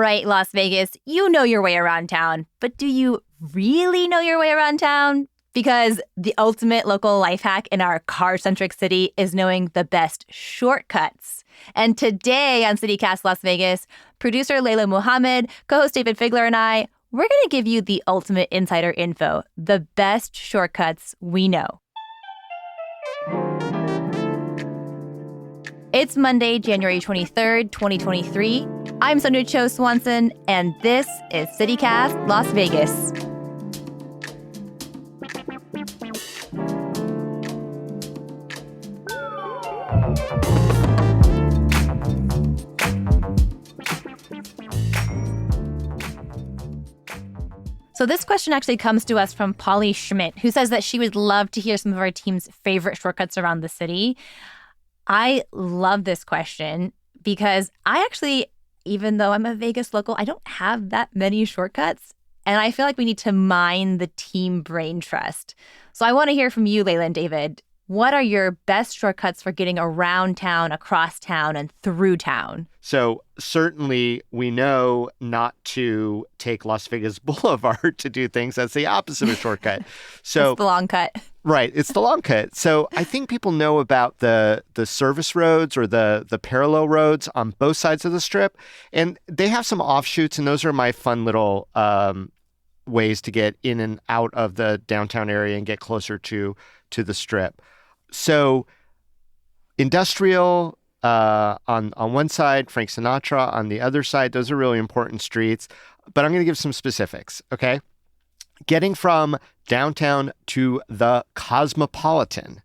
right, Las Vegas, you know your way around town. But do you really know your way around town? Because the ultimate local life hack in our car-centric city is knowing the best shortcuts. And today on CityCast Las Vegas, producer Layla Muhammad, co-host Dayvid Figler, and I, we're going to give you the ultimate insider info, the best shortcuts we know. It's Monday, January 23rd, 2023. I'm Sonja Cho Swanson, and this is CityCast Las Vegas. So this question actually comes to us from Polly Schmidt, who says that she would love to hear some of our team's favorite shortcuts around the city. I love this question because I actually, even though I'm a Vegas local, I don't have that many shortcuts. And I feel like we need to mine the team brain trust. So I want to hear from you, Layla and Dayvid. What are your best shortcuts for getting around town, across town, and through town? So certainly we know not to take Las Vegas Boulevard to do things. That's the opposite of a shortcut. So it's the long cut. Right. It's the long cut. So I think people know about the service roads or the parallel roads on both sides of the strip. And they have some offshoots, and those are my fun little ways to get in and out of the downtown area and get closer to the strip. So industrial on one side, Frank Sinatra on the other side, those are really important streets. But I'm going to give some specifics, okay? Getting from downtown to the Cosmopolitan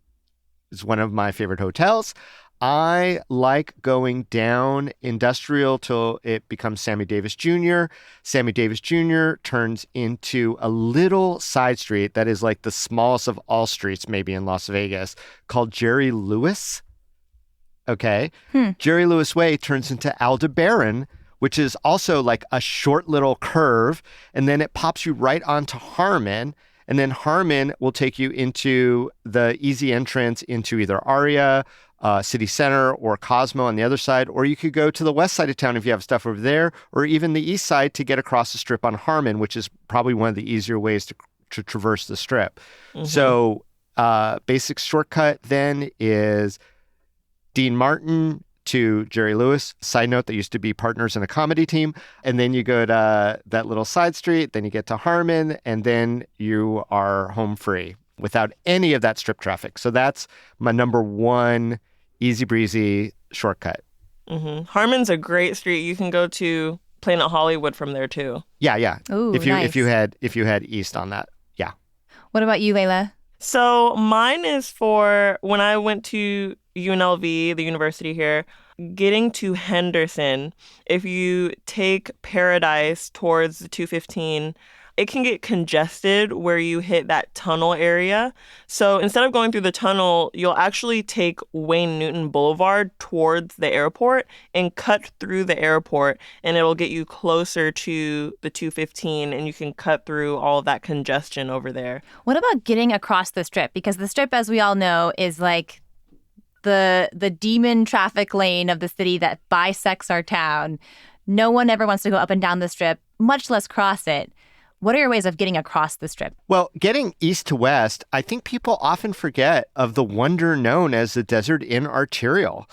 is one of my favorite hotels. I like going down industrial till it becomes Sammy Davis Jr. Sammy Davis Jr. turns into a little side street that is like the smallest of all streets maybe in Las Vegas called Jerry Lewis. Okay. Jerry Lewis Way turns into Aldebaran, which is also like a short little curve. And then it pops you right onto Harmon. And then Harmon will take you into the easy entrance into either Aria, City Center, or Cosmo on the other side. Or you could go to the west side of town if you have stuff over there, or even the east side to get across the strip on Harmon, which is probably one of the easier ways to traverse the strip. Mm-hmm. So basic shortcut then is Dean Martin to Jerry Lewis. Side note, they used to be partners in a comedy team. And then you go to that little side street, then you get to Harmon, and then you are home free without any of that strip traffic. So that's my number one easy breezy shortcut. Mm-hmm. Harmon's a great street. You can go to Planet Hollywood from there too. Yeah. Ooh, if you nice. if you head east on that. Yeah. What about you, Layla? So mine is for when I went to UNLV, the university here, getting to Henderson. If you take Paradise towards the 215, it can get congested where you hit that tunnel area. So instead of going through the tunnel, you'll actually take Wayne Newton Boulevard towards the airport and cut through the airport, and it'll get you closer to the 215, and you can cut through all of that congestion over there. What about getting across the strip? Because the strip, as we all know, is like the demon traffic lane of the city that bisects our town. No one ever wants to go up and down the strip, much less cross it. What are your ways of getting across the strip? Well, getting east to west, I think people often forget of the wonder known as the Desert Inn Arterial.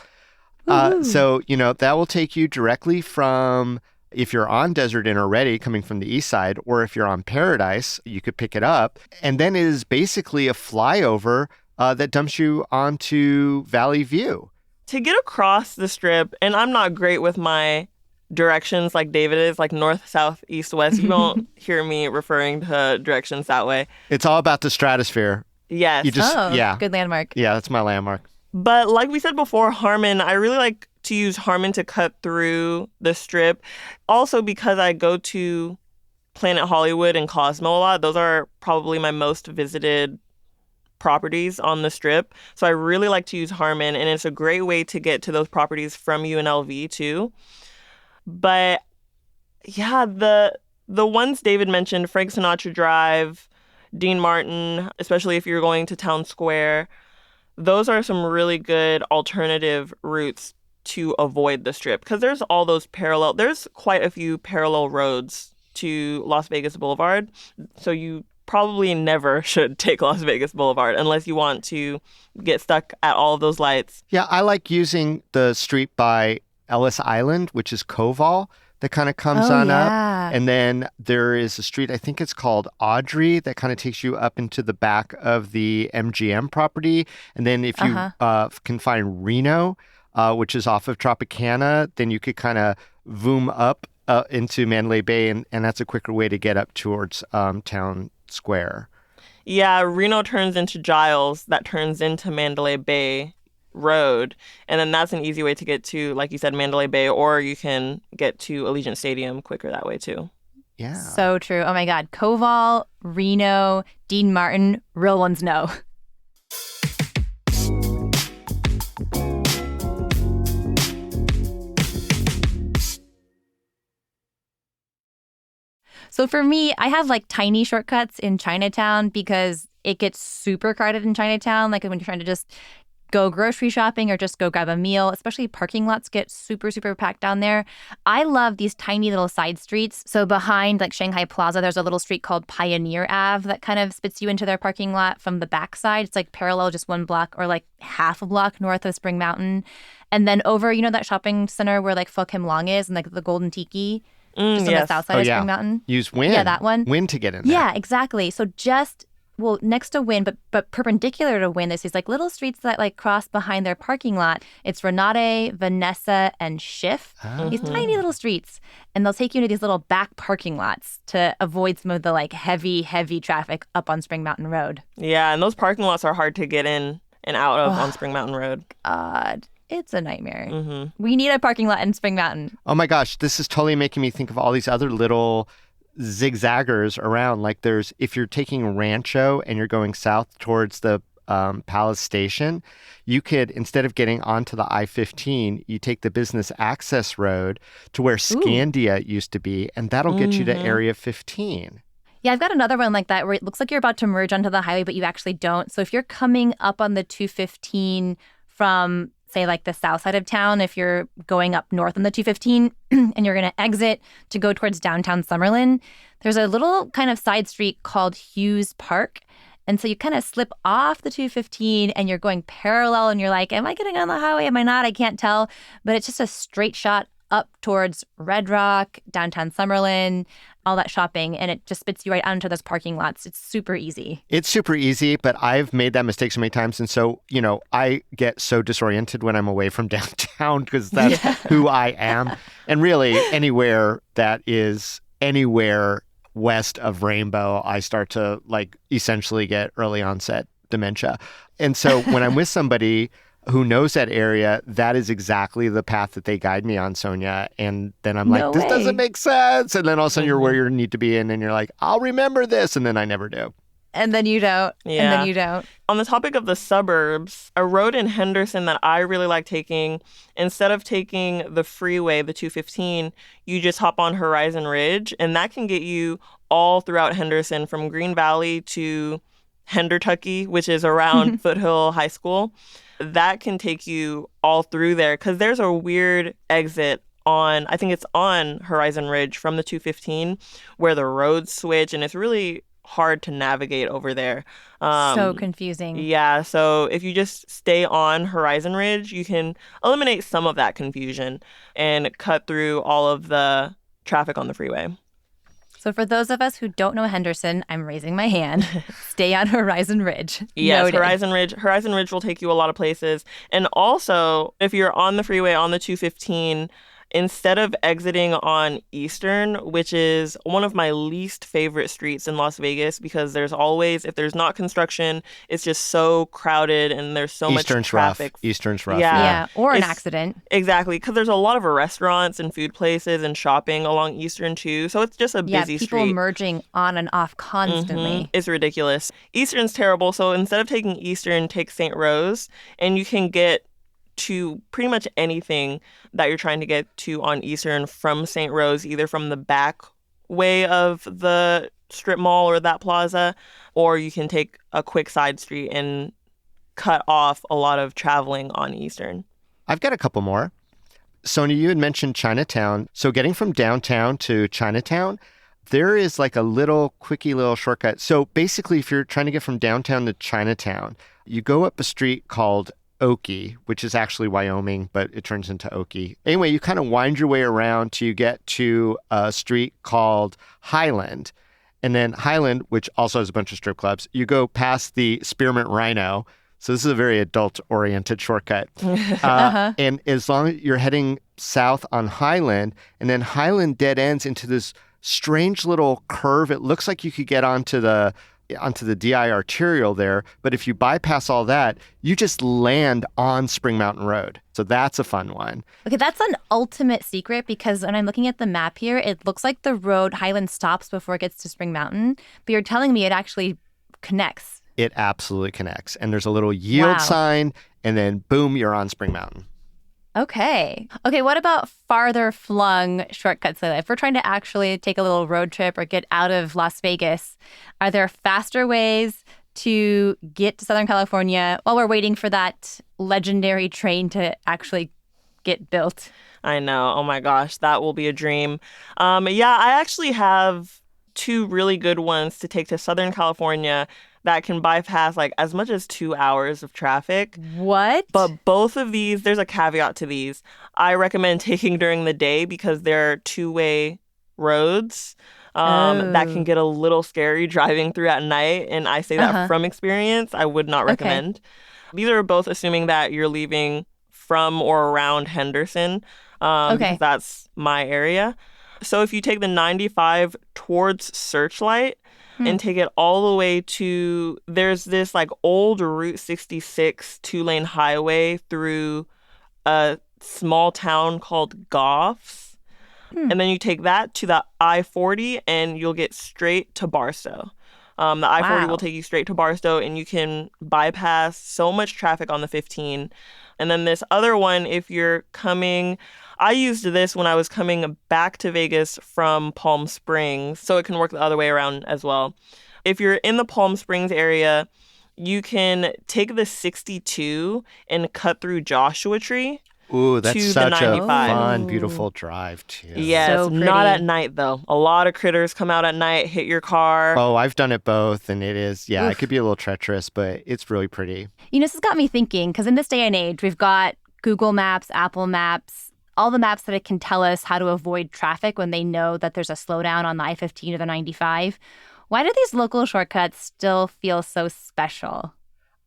So, that will take you directly from, if you're on Desert Inn already, coming from the east side, or if you're on Paradise, you could pick it up. And then it is basically a flyover that dumps you onto Valley View. To get across the strip, and I'm not great with my directions like David is, like north, south, east, west. You won't hear me referring to directions that way. It's all about the stratosphere. Yes. Good landmark. Yeah, that's my landmark. But like we said before, Harmon, I really like to use Harmon to cut through the strip. Also because I go to Planet Hollywood and Cosmo a lot. Those are probably my most visited properties on the strip. So I really like to use Harmon, and it's a great way to get to those properties from UNLV too. But yeah, the ones David mentioned, Frank Sinatra Drive, Dean Martin, especially if you're going to Town Square, those are some really good alternative routes to avoid the Strip, because there's quite a few parallel roads to Las Vegas Boulevard. So you probably never should take Las Vegas Boulevard unless you want to get stuck at all of those lights. Yeah, I like using the street by Ellis Island, which is Koval, that kind of comes on up. And then there is a street, I think it's called Audrey, that kind of takes you up into the back of the MGM property. And then if you can find Reno, which is off of Tropicana, then you could kind of voom up into Mandalay Bay, and that's a quicker way to get up towards Town Square. Yeah, Reno turns into Giles, that turns into Mandalay Bay Road, and then that's an easy way to get to, like you said, Mandalay Bay, or you can get to Allegiant Stadium quicker that way too. Yeah. So true. Oh my God. Koval, Reno, Dean Martin, real ones know. So for me, I have like tiny shortcuts in Chinatown because it gets super crowded in Chinatown. Like when you're trying to just go grocery shopping or just go grab a meal, especially parking lots get super, super packed down there. I love these tiny little side streets. So behind like Shanghai Plaza, there's a little street called Pioneer Ave that kind of spits you into their parking lot from the backside. It's like parallel just one block or like half a block north of Spring Mountain. And then over, that shopping center where like Pho Kim Long is and like the Golden Tiki, just on the south side of Spring Mountain. Use Wynn. Yeah, that one. Wynn to get in there. Yeah, exactly. So next to Wynn, but perpendicular to Wynn, there's these like little streets that like cross behind their parking lot. It's Renate, Vanessa, and Schiff. These tiny little streets. And they'll take you into these little back parking lots to avoid some of the like heavy traffic up on Spring Mountain Road. Yeah, and those parking lots are hard to get in and out of on Spring Mountain Road. God, it's a nightmare. We need a parking lot in Spring Mountain. Oh my gosh, this is totally making me think of all these other little zigzaggers around. Like if you're taking Rancho and you're going south towards the Palace Station, you could, instead of getting onto the I-15, you take the business access road to where Scandia used to be, and that'll get you to Area 15. Yeah, I've got another one like that where it looks like you're about to merge onto the highway, but you actually don't. So if you're coming up on the 215 from, say, like the south side of town, if you're going up north on the 215 and you're going to exit to go towards downtown Summerlin, there's a little kind of side street called Hughes Park. And so you kind of slip off the 215 and you're going parallel and you're like, am I getting on the highway? Am I not? I can't tell. But it's just a straight shot up towards Red Rock, downtown Summerlin, all that shopping, and it just spits you right onto those parking lots. It's super easy. It's super easy, but I've made that mistake so many times. And so, I get so disoriented when I'm away from downtown because that's who I am. And really, anywhere that is anywhere west of Rainbow, I start to essentially get early onset dementia. And so when I'm with somebody who knows that area, that is exactly the path that they guide me on, Sonja. And then I'm like, this doesn't make sense. And then all of a sudden you're where you need to be in, and you're like, I'll remember this. And then I never do. And then you don't. Yeah. And then you don't. On the topic of the suburbs, a road in Henderson that I really like taking, instead of taking the freeway, the 215, you just hop on Horizon Ridge. And that can get you all throughout Henderson, from Green Valley to Hendertucky, which is around Foothill High School. That can take you all through there because there's a weird exit I think it's on Horizon Ridge from the 215 where the roads switch, and it's really hard to navigate over there. So confusing. Yeah, so if you just stay on Horizon Ridge, you can eliminate some of that confusion and cut through all of the traffic on the freeway. So for those of us who don't know Henderson, I'm raising my hand. Stay on Horizon Ridge. Yes, Noted. Horizon Ridge. Horizon Ridge will take you a lot of places. And also, if you're on the freeway on the 215, instead of exiting on Eastern, which is one of my least favorite streets in Las Vegas because there's always, if there's not construction, it's just so crowded and there's so much traffic. Eastern's rough. Yeah. Or an accident. Exactly, because there's a lot of restaurants and food places and shopping along Eastern too. So it's just a busy street. Yeah, people merging on and off constantly. It's ridiculous. Eastern's terrible. So instead of taking Eastern, take St. Rose, and you can get to pretty much anything that you're trying to get to on Eastern from St. Rose, either from the back way of the strip mall or that plaza, or you can take a quick side street and cut off a lot of traveling on Eastern. I've got a couple more. Sonja, you had mentioned Chinatown. So getting from downtown to Chinatown, there is like a little quickie little shortcut. So basically, if you're trying to get from downtown to Chinatown, you go up a street called Okie, which is actually Wyoming, but it turns into Okie. Anyway, you kind of wind your way around till you get to a street called Highland. And then Highland, which also has a bunch of strip clubs, you go past the Spearmint Rhino. So this is a very adult-oriented shortcut. And as long as you're heading south on Highland, and then Highland dead ends into this strange little curve. It looks like you could get onto the DI arterial there, but if you bypass all that, you just land on Spring Mountain Road. So that's a fun one. Okay, that's an ultimate secret because when I'm looking at the map here, it looks like the road Highland stops before it gets to Spring Mountain, but you're telling me it actually connects. It absolutely connects. And there's a little yield sign, and then boom, you're on Spring Mountain. Okay, what about farther flung shortcuts? If we're trying to actually take a little road trip or get out of Las Vegas, are there faster ways to get to Southern California while we're waiting for that legendary train to actually get built? I know. Oh my gosh, that will be a dream. I actually have two really good ones to take to Southern California that can bypass like as much as 2 hours of traffic. What? But both of these, there's a caveat to these. I recommend taking during the day because they're two-way roads that can get a little scary driving through at night. And I say that from experience. I would not recommend. These are both assuming that you're leaving from or around Henderson. Because that's my area. So if you take the 95 towards Searchlight, and take it all the way to, there's this like old Route 66 two-lane highway through a small town called Goffs. And then you take that to the I-40 and you'll get straight to Barstow. The I-40 will take you straight to Barstow and you can bypass so much traffic on the 15. And then this other one, if you're coming, I used this when I was coming back to Vegas from Palm Springs, so it can work the other way around as well. If you're in the Palm Springs area, you can take the 62 and cut through Joshua Tree. Ooh, that's to such the a 95. fun, beautiful drive, too. Yes, So not pretty. at night, though. A lot of critters come out at night, hit your car. Oh, I've done it both, and it is, it could be a little treacherous, but it's really pretty. You know, this has got me thinking, because in this day and age, we've got Google Maps, Apple Maps, all the maps that it can tell us how to avoid traffic when they know that there's a slowdown on the I-15 or the 95. Why do these local shortcuts still feel so special?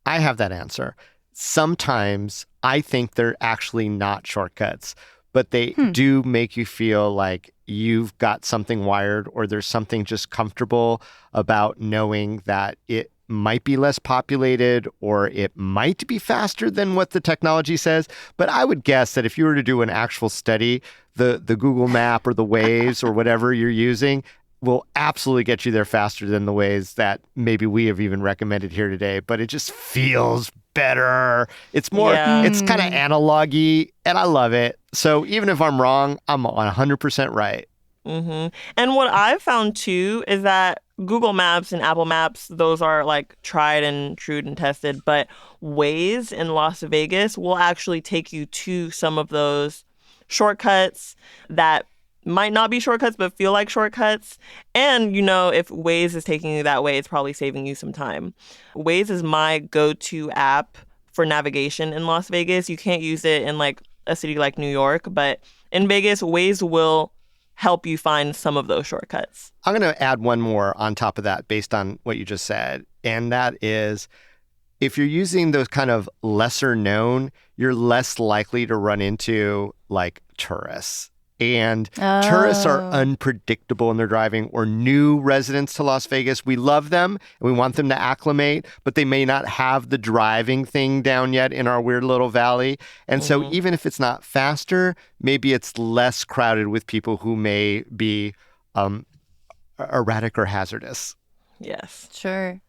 I have that answer. Sometimes I think they're actually not shortcuts, but they do make you feel like you've got something wired or there's something just comfortable about knowing that it might be less populated or it might be faster than what the technology says. But I would guess that if you were to do an actual study, the Google Map or the Waze or whatever you're using will absolutely get you there faster than the ways that maybe we have even recommended here today. But it just feels better. It's more, it's kind of analog-y, and I love it. So even if I'm wrong, I'm 100% right. And what I've found too is that Google Maps and Apple Maps, those are like tried and true and tested, but Waze in Las Vegas will actually take you to some of those shortcuts that might not be shortcuts, but feel like shortcuts. And, you know, if Waze is taking you that way, it's probably saving you some time. Waze is my go-to app for navigation in Las Vegas. You can't use it in like a city like New York, but in Vegas, Waze will help you find some of those shortcuts. I'm going to add one more on top of that based on what you just said. And that is, if you're using those kind of lesser known, you're less likely to run into like tourists. And tourists are unpredictable in their driving, or new residents to Las Vegas. We love them and we want them to acclimate, but they may not have the driving thing down yet in our weird little valley. And so even if it's not faster, maybe it's less crowded with people who may be erratic or hazardous. Yes. Sure.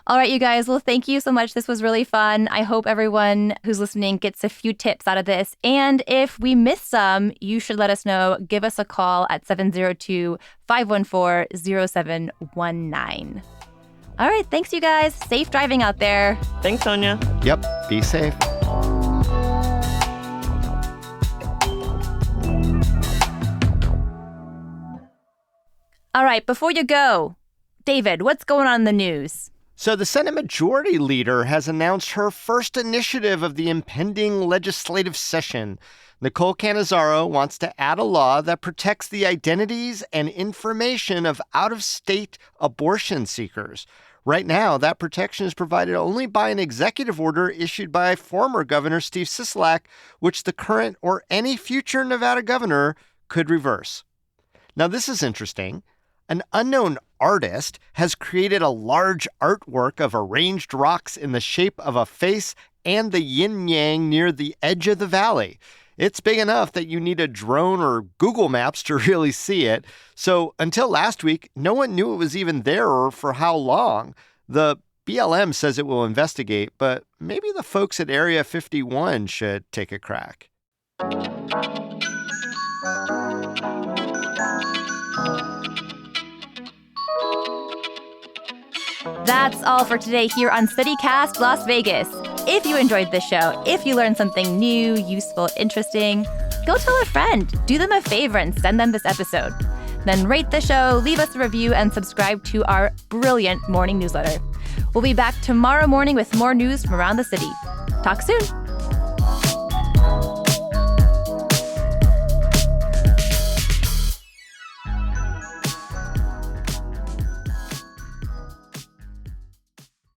All right, you guys. Well, thank you so much. This was really fun. I hope everyone who's listening gets a few tips out of this. And if we miss some, you should let us know. Give us a call at 702-514-0719. All right. Thanks, you guys. Safe driving out there. Thanks, Sonja. Yep. Be safe. All right, before you go, Dayvid, what's going on in the news? So the Senate Majority Leader has announced her first initiative of the impending legislative session. Nicole Cannizzaro wants to add a law that protects the identities and information of out-of-state abortion seekers. Right now, that protection is provided only by an executive order issued by former Governor Steve Sisolak, which the current or any future Nevada governor could reverse. Now, this is interesting. An unknown artist has created a large artwork of arranged rocks in the shape of a face and the yin-yang near the edge of the valley. It's big enough that you need a drone or Google Maps to really see it. So until last week, no one knew it was even there or for how long. The BLM says it will investigate, but maybe the folks at Area 51 should take a crack. That's all for today here on CityCast Las Vegas. If you enjoyed this show, if you learned something new, useful, interesting, go tell a friend, do them a favor and send them this episode. Then rate the show, leave us a review, and subscribe to our brilliant morning newsletter. We'll be back tomorrow morning with more news from around the city. Talk soon.